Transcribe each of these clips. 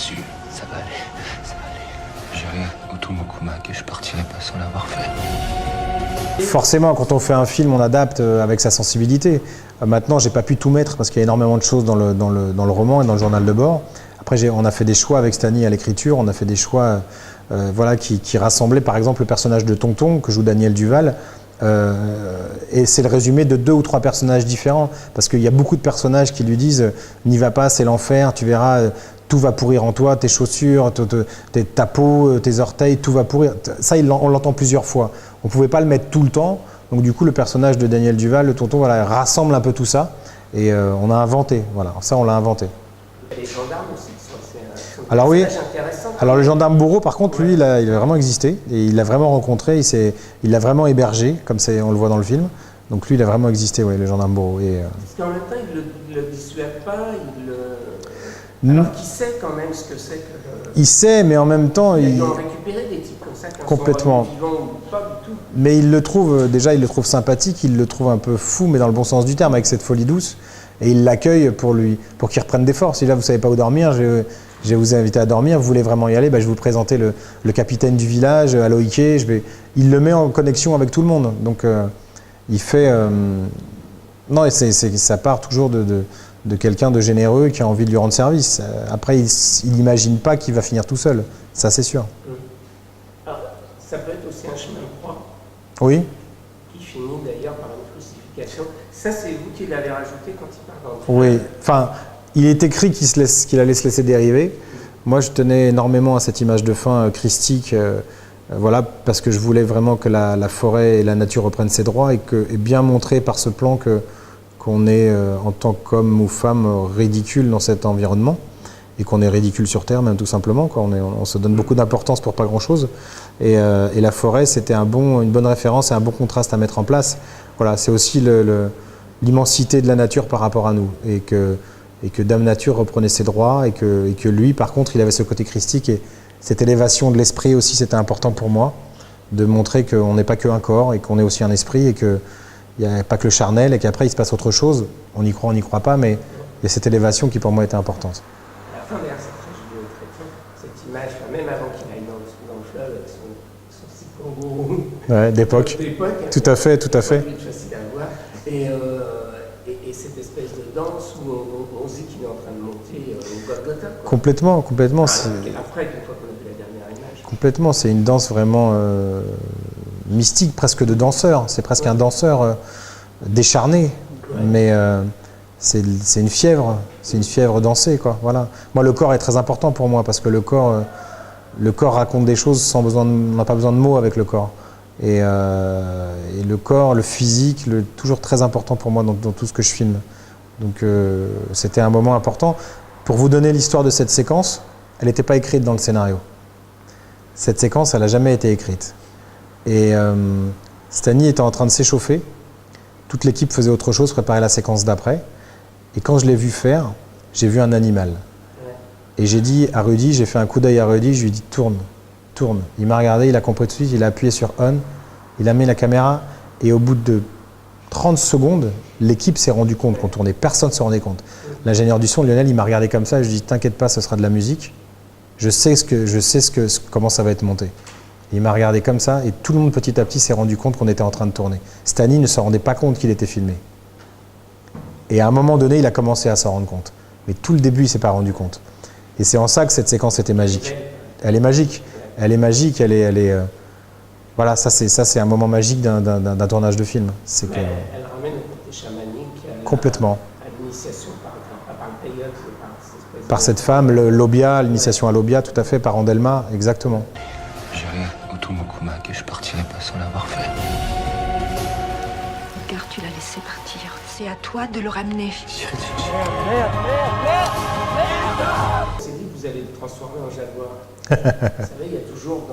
dessus. Ça va aller, ça va aller. J'irai au Tomokumak et je partirai pas sans l'avoir fait. Forcément, quand on fait un film, on adapte avec sa sensibilité. Maintenant, j'ai pas pu tout mettre parce qu'il y a énormément de choses dans le roman et dans le journal de bord. Après, on a fait des choix avec Stani à l'écriture, on a fait des choix voilà, qui rassemblaient par exemple le personnage de Tonton, que joue Daniel Duval, et c'est le résumé de 2 ou 3 personnages différents, parce qu'il y a beaucoup de personnages qui lui disent « n'y va pas, c'est l'enfer, tu verras, tout va pourrir en toi, tes chaussures, ta peau, tes orteils, tout va pourrir ». Ça, on l'entend plusieurs fois. On ne pouvait pas le mettre tout le temps, donc du coup, le personnage de Daniel Duval, le Tonton, voilà, rassemble un peu tout ça, et on a inventé, voilà, ça on l'a inventé. Les gendarmes aussi sont alors oui, intéressants. alors le gendarme bourreau par contre lui il a vraiment existé et il l'a vraiment rencontré, il l'a vraiment hébergé comme on le voit dans le film, donc lui il a vraiment existé, ouais, le gendarme bourreau. Parce qu'en même temps il le dissuade pas, alors qu'il sait quand même ce que c'est que il sait, mais en même temps il doit en récupérer des types comme ça qui complètement. sont vivants ou pas du tout. Mais il le trouve, déjà il le trouve sympathique, il le trouve un peu fou mais dans le bon sens du terme, avec cette folie douce. Et il l'accueille pour qu'il reprenne des forces. Si là, vous ne savez pas où dormir, je vais vous inviter à dormir, vous voulez vraiment y aller, je vais vous présenter le capitaine du village, Aloïke. Il le met en connexion avec tout le monde. Donc, il fait... non, ça part toujours de quelqu'un de généreux qui a envie de lui rendre service. Après, il n'imagine pas qu'il va finir tout seul. Ça, c'est sûr. Alors, ça peut être aussi un chemin de croix. Oui. Qui finit d'ailleurs par une crucifixion. Ça, c'est vous qui l'avez rajouté quand il parle dans le film. Oui, enfin, il est écrit qu'il allait se laisser dériver. Moi, je tenais énormément à cette image de fin christique, voilà, parce que je voulais vraiment que la forêt et la nature reprennent ses droits et bien montrer par ce plan qu'on est, en tant qu'homme ou femme, ridicule dans cet environnement et qu'on est ridicule sur Terre, même tout simplement, quoi. On se donne beaucoup d'importance pour pas grand-chose. Et la forêt, c'était une bonne référence et un bon contraste à mettre en place. Voilà, c'est aussi l'immensité de la nature par rapport à nous, et que Dame Nature reprenait ses droits, et que lui, par contre, il avait ce côté christique, et cette élévation de l'esprit aussi, c'était important pour moi, de montrer qu'on n'est pas qu'un corps, et qu'on est aussi un esprit, et qu'il n'y a pas que le charnel, et qu'après il se passe autre chose, on y croit, on n'y croit pas, mais il y a cette élévation qui pour moi était importante. À la fin, d'ailleurs, c'est très joli au traitement, cette image, même avant qu'il aille dans le fleuve, avec son petit kangourou. Ouais, d'époque. Tout à fait, tout à fait. Facile à voir. Et cette espèce de danse où on se dit qu'il est en train de monter au Golgotha. Complètement, complètement. Après, une fois qu'on a vu la dernière image. Complètement, c'est une danse vraiment mystique, presque de danseur. C'est presque un danseur décharné, mais c'est une fièvre dansée, quoi. Voilà. Moi, le corps est très important pour moi, parce que le corps raconte des choses sans besoin, on n'a pas besoin de mots avec le corps. Et le corps, le physique, toujours très important pour moi dans tout ce que je filme. Donc c'était un moment important. Pour vous donner l'histoire de cette séquence, elle n'était pas écrite dans le scénario. Cette séquence, elle n'a jamais été écrite. Et Stani était en train de s'échauffer. Toute l'équipe faisait autre chose, préparait la séquence d'après. Et quand je l'ai vu faire, j'ai vu un animal. Et j'ai dit à Rudy, j'ai fait un coup d'œil à Rudy, je lui ai dit tourne. Tourne. Il m'a regardé, il a compris tout de suite, il a appuyé sur on, il a mis la caméra et au bout de 30 secondes, l'équipe s'est rendu compte qu'on tournait, personne ne se rendait compte. L'ingénieur du son, Lionel, il m'a regardé comme ça, et je lui ai dit t'inquiète pas, ce sera de la musique, je sais comment ça va être monté. Et il m'a regardé comme ça et tout le monde petit à petit s'est rendu compte qu'on était en train de tourner. Stani ne se rendait pas compte qu'il était filmé. Et à un moment donné, il a commencé à s'en rendre compte. Mais tout le début, il ne s'est pas rendu compte. Et c'est en ça que cette séquence était magique. Elle est magique. Elle est magique, voilà, ça c'est un moment magique d'un tournage de film. Elle ramène le côté chamanique complètement. À l'initiation par le peyote, par cette femme, l'Obia, l'initiation à l'Obia, tout à fait, par Andelma, exactement. J'irai au Tomokumak et je partirai pas sans l'avoir fait. Car tu l'as laissé partir. C'est à toi de le ramener. C'est dit que vous allez le transformer en jaguar. Vous savez, il y a toujours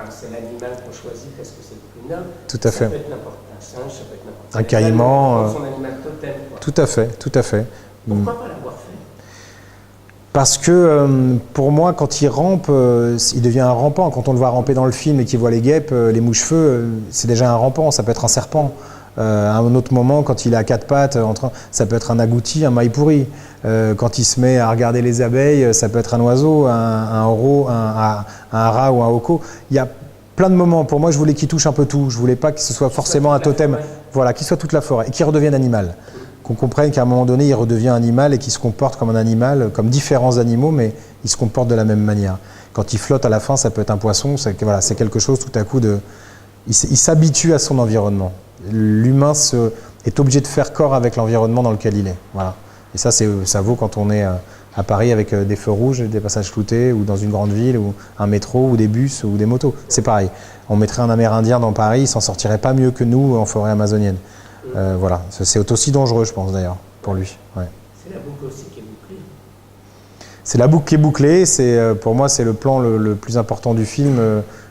c'est l'animal qu'on choisit parce que c'est le plus noble. Tout à fait. Ça peut être n'importe un singe, ça peut être n'importe un caïman. Son animal totem, quoi. Tout à fait, tout à fait. Pourquoi pas l'avoir fait? Parce que pour moi, quand il rampe, il devient un rampant. Quand on le voit ramper dans le film et qu'il voit les guêpes, les mouches-feux, c'est déjà un rampant, ça peut être un serpent. À un autre moment, quand il est à quatre pattes, ça peut être un agouti, un maï pourri. Quand il se met à regarder les abeilles, ça peut être un oiseau, un rat ou un hoko. Il y a plein de moments. Pour moi, je voulais qu'il touche un peu tout. Je voulais pas que ce soit forcément un totem. Voilà, qu'il soit toute la forêt et qu'il redevienne animal. Qu'on comprenne qu'à un moment donné, il redevient animal et qu'il se comporte comme un animal, comme différents animaux, mais il se comporte de la même manière. Quand il flotte à la fin, ça peut être un poisson. Voilà, c'est quelque chose tout à coup de... Il s'habitue à son environnement. L'humain est obligé de faire corps avec l'environnement dans lequel il est. Voilà. Et ça vaut quand on est à Paris avec des feux rouges, des passages floutés, ou dans une grande ville, ou un métro, ou des bus, ou des motos. C'est pareil. On mettrait un Amérindien dans Paris, il s'en sortirait pas mieux que nous en forêt amazonienne. Voilà. C'est aussi dangereux, je pense d'ailleurs, pour lui. Ouais. C'est la boucle aussi qui est bouclée. C'est la boucle qui est bouclée. Pour moi, c'est le plan le plus important du film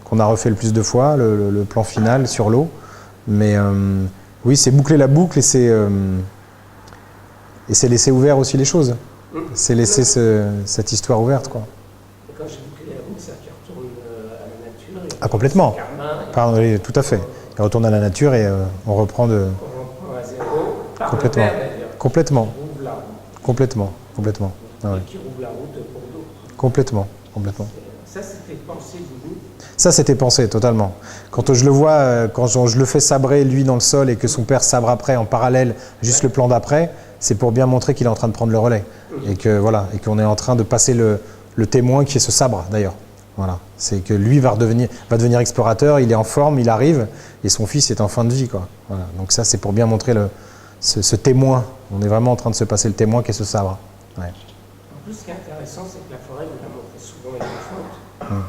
qu'on a refait le plus de fois, le plan final sur l'eau. Mais oui, c'est boucler la boucle et c'est laisser ouvert aussi les choses. C'est laisser cette histoire ouverte, quoi. Et quand j'ai bouclé la boucle, ça retourne à la nature. Ah, complètement. Pardon, oui, tout à fait. Il retourne à la nature et on reprend de... On reprend à zéro. Par Complètement. le père, d'ailleurs. Complètement. Qui rouvre la route. Complètement. Complètement. Ah, ouais. Et qui rouvre la route pour d'autres. Complètement. Complètement. Ça, c'était pensé de vous. Ça, c'était pensé, totalement. Quand je le vois, quand je le fais sabrer, lui, dans le sol, et que son père sabre après, en parallèle, juste le plan d'après, c'est pour bien montrer qu'il est en train de prendre le relais. Et que voilà, et qu'on est en train de passer le témoin qui est ce sabre, d'ailleurs. Voilà. C'est que lui va devenir explorateur, il est en forme, il arrive, et son fils est en fin de vie, quoi. Voilà. Donc ça, c'est pour bien montrer ce témoin. On est vraiment en train de se passer le témoin qui est ce sabre. Ouais. En plus, ce qui est intéressant, c'est que la forêt, vous la montrez souvent étouffante.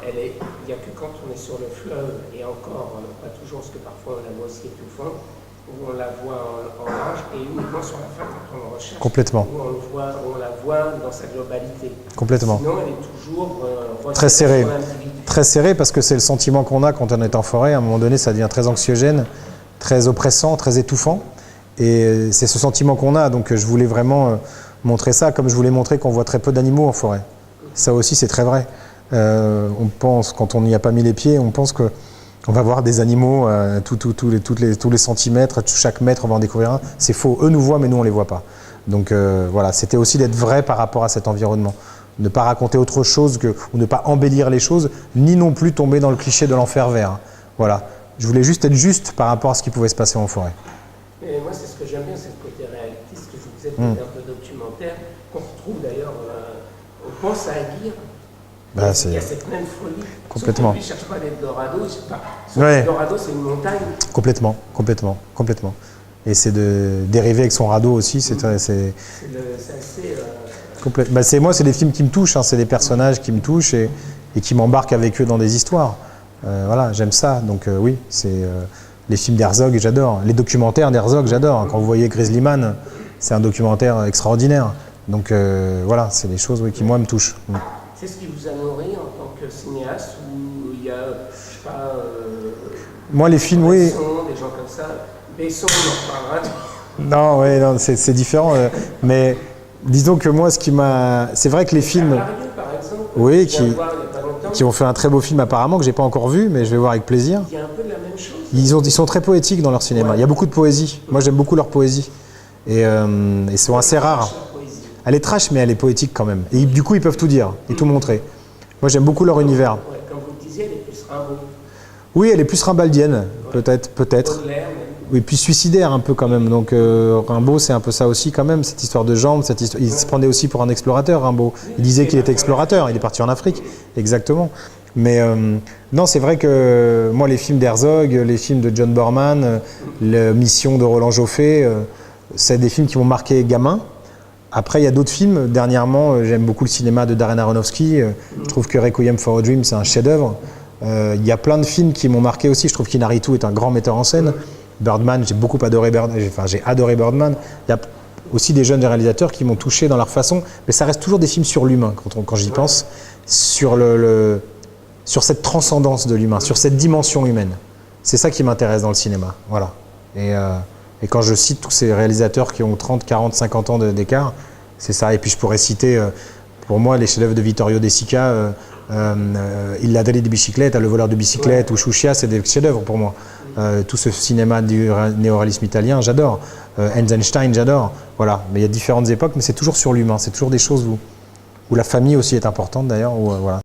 Il n'y a que quand on est sur le fleuve, et encore, pas toujours, parce que parfois on la voit aussi étouffante, où on la voit en large, et uniquement sur la fin quand on le recherche. Complètement. Où on la voit dans sa globalité. Complètement. Sinon, elle est toujours très serrée. sur l'individu. Très serré parce que c'est le sentiment qu'on a quand on est en forêt. À un moment donné, ça devient très anxiogène, très oppressant, très étouffant. Et c'est ce sentiment qu'on a. Donc je voulais vraiment montrer ça, comme je voulais montrer qu'on voit très peu d'animaux en forêt. Ça aussi, c'est très vrai. On pense, quand on n'y a pas mis les pieds, on pense qu'on va voir des animaux tous les centimètres, chaque mètre, on va en découvrir un. C'est faux. Eux nous voient, mais nous, on ne les voit pas. Donc voilà, c'était aussi d'être vrai par rapport à cet environnement. Ne pas raconter autre chose ou ne pas embellir les choses, ni non plus tomber dans le cliché de l'enfer vert. Voilà. Je voulais juste être juste par rapport à ce qui pouvait se passer en forêt. Et moi, c'est ce que j'aime bien, c'est le côté réaliste, que je vous disais, un peu documentaire, qu'on retrouve d'ailleurs, on pense à Aguirre. Bah, il y a cette même folie. Complètement. Lui, il ne cherche pas l'Eldorado, je sais pas. Ouais. L'Eldorado, c'est une montagne. Complètement. Et c'est de dériver avec son radeau aussi, c'est assez... Moi, c'est des films qui me touchent, hein, c'est des personnages qui me touchent et qui m'embarquent avec eux dans des histoires. Voilà, j'aime ça. Donc oui, c'est les films d'Herzog, j'adore. Les documentaires d'Herzog, j'adore. Quand vous voyez Grizzly Man, c'est un documentaire extraordinaire. Donc voilà, c'est des choses qui, moi, me touchent. C'est ce qui vous a nourri en tant que cinéaste où il y a, je sais pas... moi, les films, oui. Des gens comme ça. Besson, on en reparlera. Non, ouais, non, c'est différent. Mais disons que moi, ce qui m'a... C'est vrai que les films... Par exemple, oui, qui ont fait un très beau film apparemment, que je n'ai pas encore vu, mais je vais voir avec plaisir. Il y a un peu de la même chose. Ils sont très poétiques dans leur cinéma. Ouais. Il y a beaucoup de poésie. Moi, j'aime beaucoup leur poésie. Et ils sont assez rares. Elle est trash, mais elle est poétique quand même. Et du coup, ils peuvent tout dire et tout montrer. Moi, j'aime beaucoup leur univers. Ouais, comme vous le disiez, elle est plus Rimbaud. Oui, elle est plus rimbaldienne, peut-être. Oui, puis suicidaire un peu quand même. Donc Rimbaud, c'est un peu ça aussi quand même, cette histoire de jambes. Il se prenait aussi pour un explorateur, Rimbaud. Il disait qu'il était explorateur, il est parti en Afrique. Exactement. Mais non, c'est vrai que moi, les films d'Herzog, les films de John Borman, la Mission de Roland Joffé, c'est des films qui m'ont marqué gamin. Après, il y a d'autres films. Dernièrement, j'aime beaucoup le cinéma de Darren Aronofsky. Je trouve que Requiem for a Dream, c'est un chef-d'œuvre. Il y a plein de films qui m'ont marqué aussi. Je trouve qu'Inarritu est un grand metteur en scène. Birdman, j'ai beaucoup adoré Birdman. Enfin, j'ai adoré Birdman. Il y a aussi des jeunes réalisateurs qui m'ont touché dans leur façon. Mais ça reste toujours des films sur l'humain, quand j'y pense. Sur cette transcendance de l'humain, sur cette dimension humaine. C'est ça qui m'intéresse dans le cinéma. Voilà. Et quand je cite tous ces réalisateurs qui ont 30, 40, 50 ans d'écart, c'est ça. Et puis je pourrais citer, pour moi, les chefs-d'œuvre de Vittorio De Sica, Il ladri di bicicletta, Le voleur de bicyclette ou Chouchia, c'est des chefs-d'œuvre pour moi. tout ce cinéma du néoréalisme italien, j'adore. Eisenstein, j'adore. Voilà. Mais il y a différentes époques, mais c'est toujours sur l'humain. C'est toujours des choses où la famille aussi est importante d'ailleurs. Voilà.